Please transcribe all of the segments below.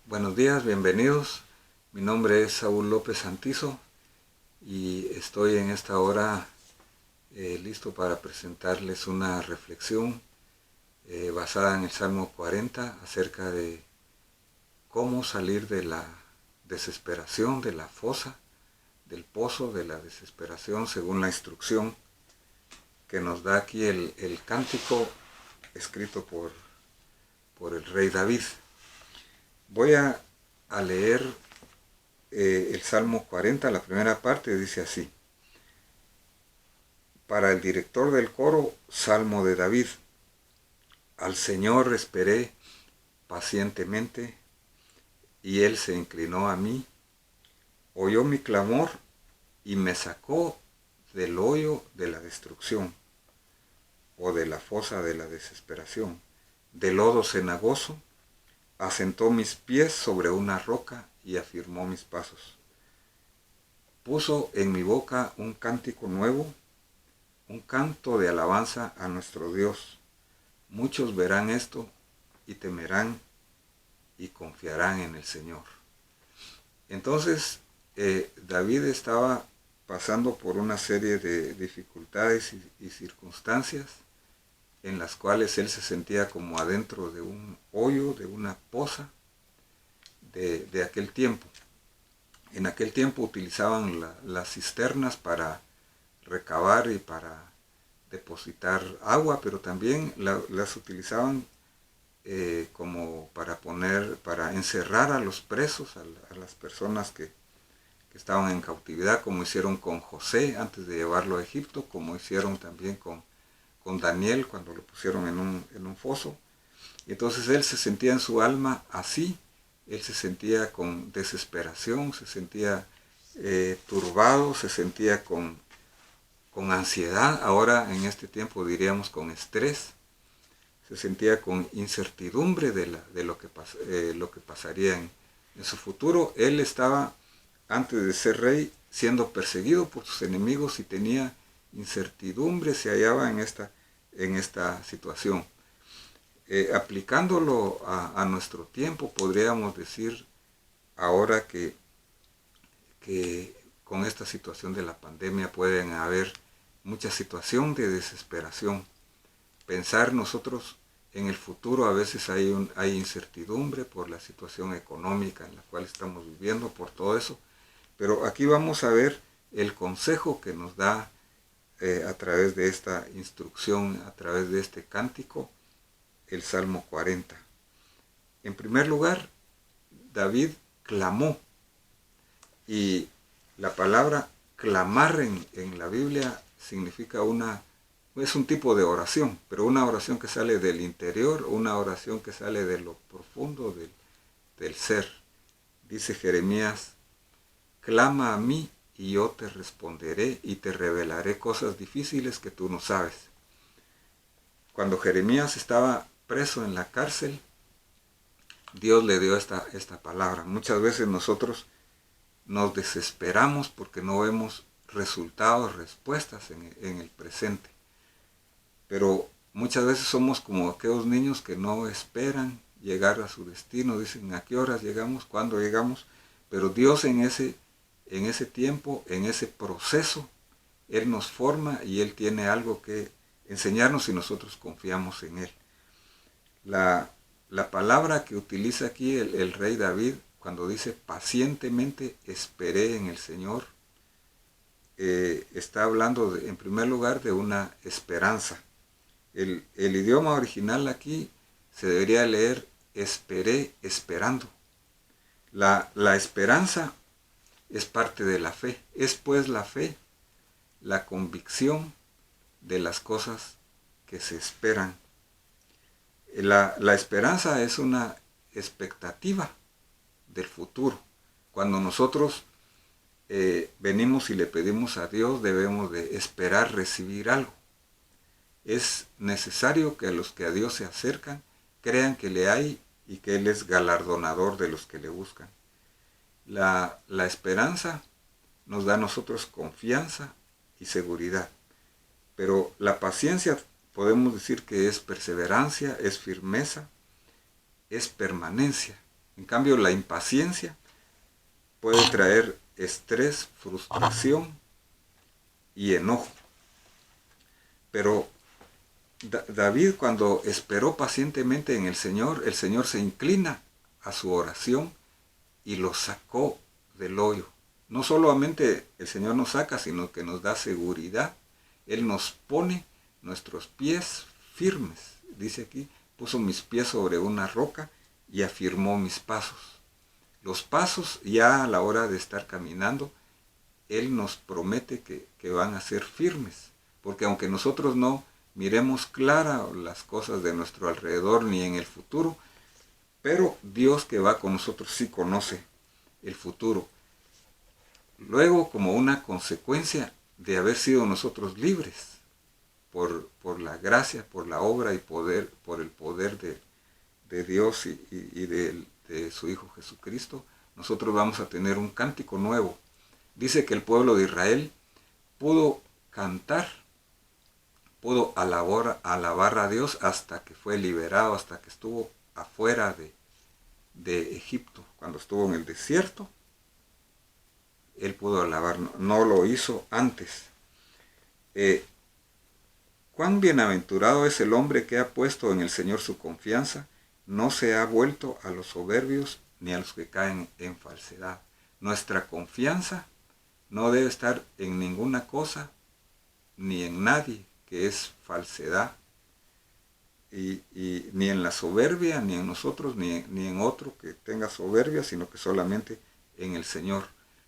Buenos días, bienvenidos. Mi nombre es Saúl López Santizo y estoy en esta hora listo para presentarles una reflexión basada en el Salmo 40 acerca de cómo salir de la desesperación, de la fosa, del pozo de la desesperación, según la instrucción que nos da aquí el cántico escrito por el rey David. Voy a leer el Salmo 40, la primera parte, dice así: para el director del coro, Salmo de David. Al Señor esperé pacientemente, y Él se inclinó a mí, oyó mi clamor y me sacó del hoyo de la destrucción, o de la fosa de la desesperación, del lodo cenagoso, asentó mis pies sobre una roca y afirmó mis pasos. Puso en mi boca un cántico nuevo, un canto de alabanza a nuestro Dios. Muchos verán esto y temerán y confiarán en el Señor. Entonces, David estaba pasando por una serie de dificultades y circunstancias en las cuales él se sentía como adentro de un hoyo, de una poza de aquel tiempo. En aquel tiempo utilizaban las cisternas para recavar y para depositar agua, pero también las utilizaban como para encerrar a los presos, a las personas que estaban en cautividad, como hicieron con José antes de llevarlo a Egipto, como hicieron también con Daniel cuando lo pusieron en un foso. Y entonces él se sentía en su alma así, él se sentía con desesperación, se sentía turbado, se sentía con ansiedad, ahora en este tiempo diríamos con estrés, se sentía con incertidumbre de lo que pasaría en su futuro. Él estaba, antes de ser rey, siendo perseguido por sus enemigos y tenía incertidumbre, se hallaba en esta situación. Aplicándolo a nuestro tiempo, podríamos decir ahora que con esta situación de la pandemia pueden haber mucha situación de desesperación. Pensar nosotros en el futuro, a veces hay incertidumbre por la situación económica en la cual estamos viviendo, por todo eso, pero aquí vamos a ver el consejo que nos da a través de esta instrucción, a través de este cántico, el Salmo 40. En primer lugar, David clamó, y la palabra clamar en la Biblia significa es un tipo de oración, pero una oración que sale del interior, una oración que sale de lo profundo del ser. Dice Jeremías: clama a mí y yo te responderé y te revelaré cosas difíciles que tú no sabes. Cuando Jeremías estaba preso en la cárcel, Dios le dio esta palabra. Muchas veces nosotros nos desesperamos porque no vemos resultados, respuestas en el presente. Pero muchas veces somos como aquellos niños que no esperan llegar a su destino, dicen a qué horas llegamos, cuándo llegamos, pero Dios en ese tiempo, en ese proceso, Él nos forma y Él tiene algo que enseñarnos y nosotros confiamos en Él. La palabra que utiliza aquí el rey David, cuando dice pacientemente esperé en el Señor, está hablando en primer lugar de una esperanza. El idioma original aquí se debería leer esperé esperando. La esperanza es parte de la fe. Es pues la fe, la convicción de las cosas que se esperan. La esperanza es una expectativa del futuro. Cuando nosotros venimos y le pedimos a Dios, debemos de esperar recibir algo. Es necesario que los que a Dios se acercan crean que le hay y que Él es galardonador de los que le buscan. La esperanza nos da a nosotros confianza y seguridad, pero la paciencia podemos decir que es perseverancia, es firmeza, es permanencia. En cambio, la impaciencia puede traer estrés, frustración y enojo. Pero David, cuando esperó pacientemente en el Señor se inclina a su oración y lo sacó del hoyo. No solamente el Señor nos saca, sino que nos da seguridad. Él nos pone nuestros pies firmes. Dice aquí, puso mis pies sobre una roca y afirmó mis pasos. Los pasos ya a la hora de estar caminando, Él nos promete que van a ser firmes. Porque aunque nosotros no miremos claras las cosas de nuestro alrededor ni en el futuro, pero Dios que va con nosotros sí conoce el futuro. Luego, como una consecuencia de haber sido nosotros libres por la gracia, por la obra y poder, por el poder de Dios y de su Hijo Jesucristo, nosotros vamos a tener un cántico nuevo. Dice que el pueblo de Israel pudo cantar, pudo alabar a Dios hasta que fue liberado, hasta que estuvo afuera de Egipto. Cuando estuvo en el desierto, Él pudo alabar, no lo hizo antes. Cuán bienaventurado es el hombre que ha puesto en el Señor su confianza, no se ha vuelto a los soberbios ni a los que caen en falsedad. Nuestra confianza no debe estar en ninguna cosa ni en nadie que es falsedad, y ni en la soberbia, ni en nosotros, ni en otro que tenga soberbia, sino que solamente en el Señor.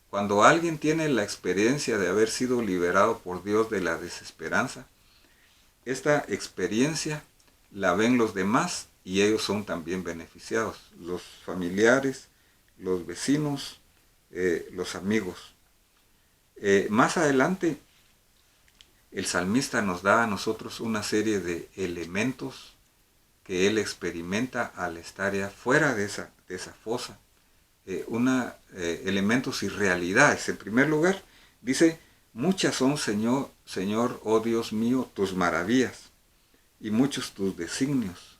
Cuando alguien tiene la experiencia de haber sido liberado por Dios de la desesperanza, esta experiencia la ven los demás y ellos son también beneficiados, los familiares, los vecinos, los amigos. Más adelante, el salmista nos da a nosotros una serie de elementos que él experimenta al estar ya fuera de esa fosa. Elementos y realidades. En primer lugar, dice, muchas son, Señor, oh Dios mío, tus maravillas, y muchos tus designios.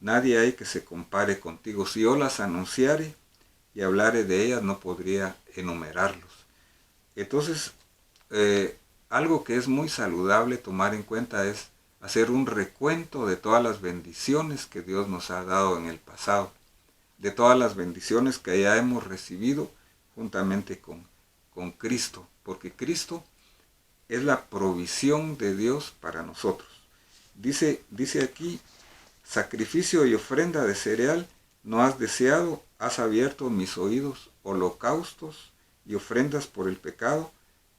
Nadie hay que se compare contigo. Si yo las anunciare y hablare de ellas, no podría enumerarlos. Entonces, algo que es muy saludable tomar en cuenta es hacer un recuento de todas las bendiciones que Dios nos ha dado en el pasado, de todas las bendiciones que ya hemos recibido juntamente con Cristo, porque Cristo es la provisión de Dios para nosotros. Dice aquí, sacrificio y ofrenda de cereal no has deseado, has abierto mis oídos, holocaustos y ofrendas por el pecado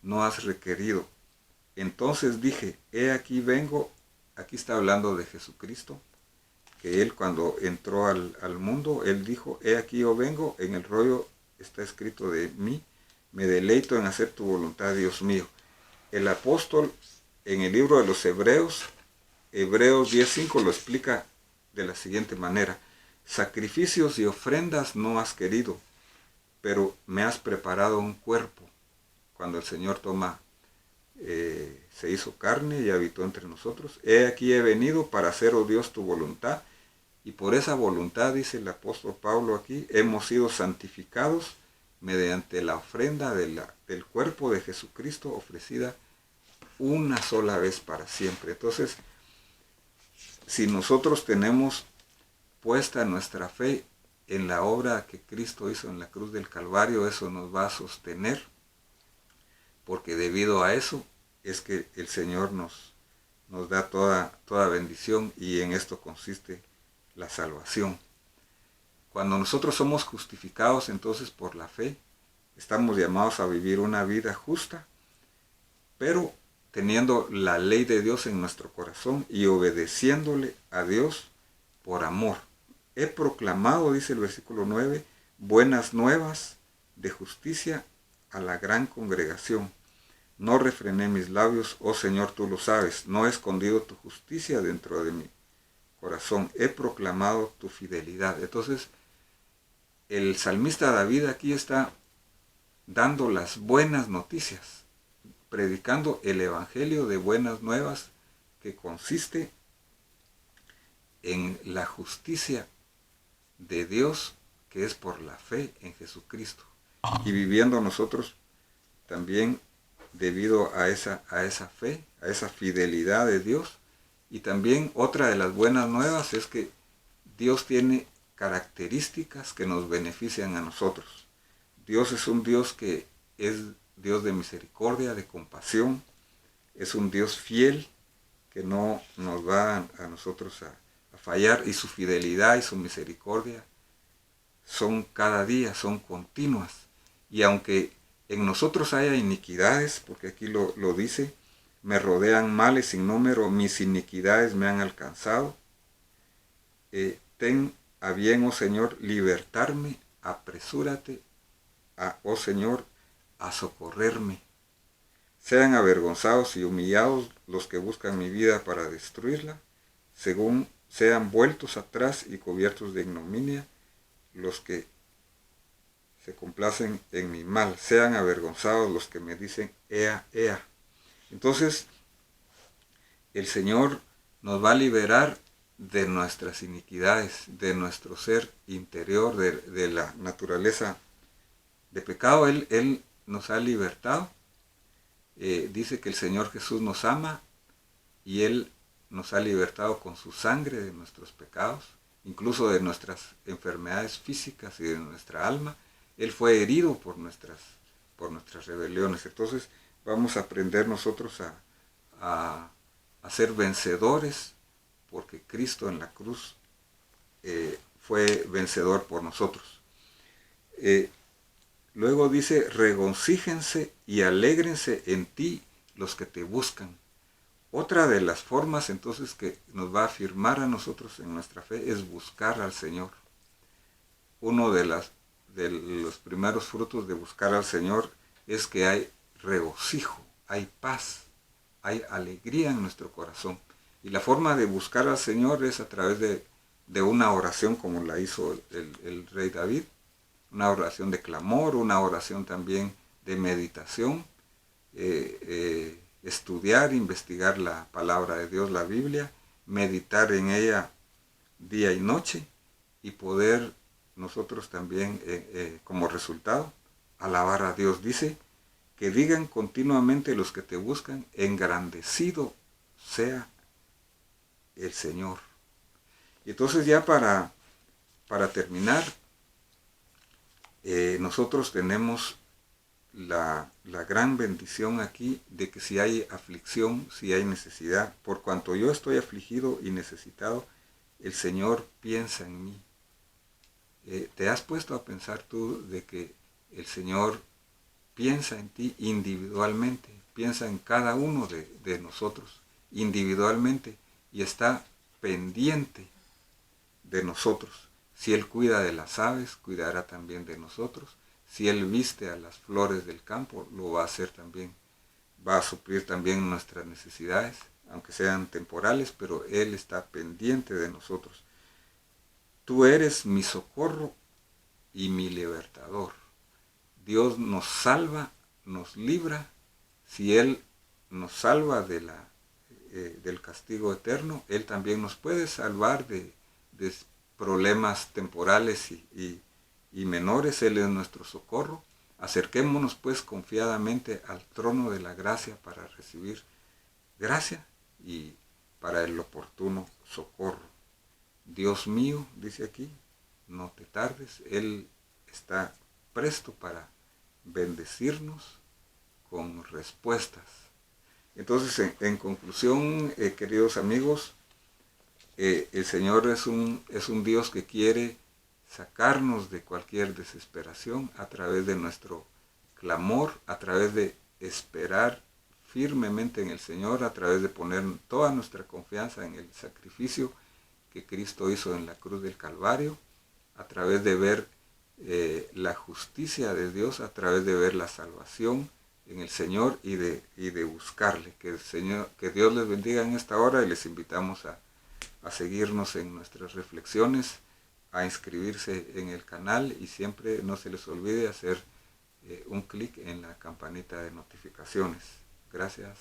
no has requerido. Entonces dije, he aquí vengo, aquí está hablando de Jesucristo, que Él cuando entró al mundo, Él dijo, he aquí yo vengo, en el rollo está escrito de mí, me deleito en hacer tu voluntad, Dios mío. El apóstol en el libro de los Hebreos 10:5 lo explica de la siguiente manera, sacrificios y ofrendas no has querido, pero me has preparado un cuerpo. Cuando el Señor se hizo carne y habitó entre nosotros, he aquí he venido para hacer, oh Dios, tu voluntad, y por esa voluntad, dice el apóstol Pablo aquí, hemos sido santificados mediante la ofrenda del cuerpo de Jesucristo ofrecida una sola vez para siempre. Entonces, si nosotros tenemos puesta nuestra fe en la obra que Cristo hizo en la cruz del Calvario, eso nos va a sostener, porque debido a eso es que el Señor nos da toda bendición, y en esto consiste la salvación. Cuando nosotros somos justificados entonces por la fe, estamos llamados a vivir una vida justa, pero teniendo la ley de Dios en nuestro corazón y obedeciéndole a Dios por amor. He proclamado, dice el versículo 9, buenas nuevas de justicia a la gran congregación. No refrené mis labios, oh Señor, tú lo sabes, no he escondido tu justicia dentro de mi corazón, he proclamado tu fidelidad. Entonces, el salmista David aquí está dando las buenas noticias, predicando el evangelio de buenas nuevas que consiste en la justicia de Dios que es por la fe en Jesucristo. Y viviendo nosotros también debido a esa fe, a esa fidelidad de Dios. Y también otra de las buenas nuevas es que Dios tiene características que nos benefician a nosotros. Dios es un Dios que es Dios de misericordia, de compasión, es un Dios fiel que no nos va a nosotros a fallar, y su fidelidad y su misericordia son cada día, son continuas. Y aunque en nosotros haya iniquidades, porque aquí lo dice, me rodean males sin número, mis iniquidades me han alcanzado, ten a bien, oh Señor, libertarme, apresúrate, oh Señor, a socorrerme. Sean avergonzados y humillados los que buscan mi vida para destruirla, según sean vueltos atrás y cubiertos de ignominia los que se complacen en mi mal, sean avergonzados los que me dicen, ea, ea. Entonces, el Señor nos va a liberar de nuestras iniquidades, de nuestro ser interior, de la naturaleza de pecado. Él nos ha libertado. Dice que el Señor Jesús nos ama y Él nos ha libertado con su sangre de nuestros pecados, incluso de nuestras enfermedades físicas y de nuestra alma. Él fue herido por nuestras rebeliones. Entonces vamos a aprender nosotros a ser vencedores, porque Cristo en la cruz fue vencedor por nosotros. Luego dice, regocíjense y alégrense en ti los que te buscan. Otra de las formas entonces que nos va a afirmar a nosotros en nuestra fe es buscar al Señor. Uno de los primeros frutos de buscar al Señor es que hay regocijo, hay paz, hay alegría en nuestro corazón. Y la forma de buscar al Señor es a través de una oración como la hizo el rey David, una oración de clamor, una oración también de meditación, estudiar, investigar la palabra de Dios, la Biblia, meditar en ella día y noche y poder nosotros también como resultado alabar a Dios. Dice que digan continuamente los que te buscan, engrandecido sea el Señor. Y entonces ya para terminar, nosotros tenemos la gran bendición aquí de que si hay aflicción, si hay necesidad, por cuanto yo estoy afligido y necesitado, el Señor piensa en mí. ¿Te has puesto a pensar tú de que el Señor piensa en ti individualmente, piensa en cada uno de nosotros individualmente y está pendiente de nosotros? Si Él cuida de las aves, cuidará también de nosotros. Si Él viste a las flores del campo, lo va a hacer también. Va a suplir también nuestras necesidades, aunque sean temporales, pero Él está pendiente de nosotros. Tú eres mi socorro y mi libertador. Dios nos salva, nos libra. Si Él nos salva del castigo eterno, Él también nos puede salvar de problemas temporales y menores. Él es nuestro socorro. Acerquémonos pues confiadamente al trono de la gracia para recibir gracia y para el oportuno socorro. Dios mío, dice aquí, no te tardes. Él está presto para bendecirnos con respuestas. Entonces, en conclusión, queridos amigos, el Señor es un Dios que quiere sacarnos de cualquier desesperación a través de nuestro clamor, a través de esperar firmemente en el Señor, a través de poner toda nuestra confianza en el sacrificio que Cristo hizo en la cruz del Calvario, a través de ver la justicia de Dios, a través de ver la salvación en el Señor y de buscarle. Que Dios les bendiga en esta hora y les invitamos a seguirnos en nuestras reflexiones, a inscribirse en el canal y siempre no se les olvide hacer un clic en la campanita de notificaciones. Gracias.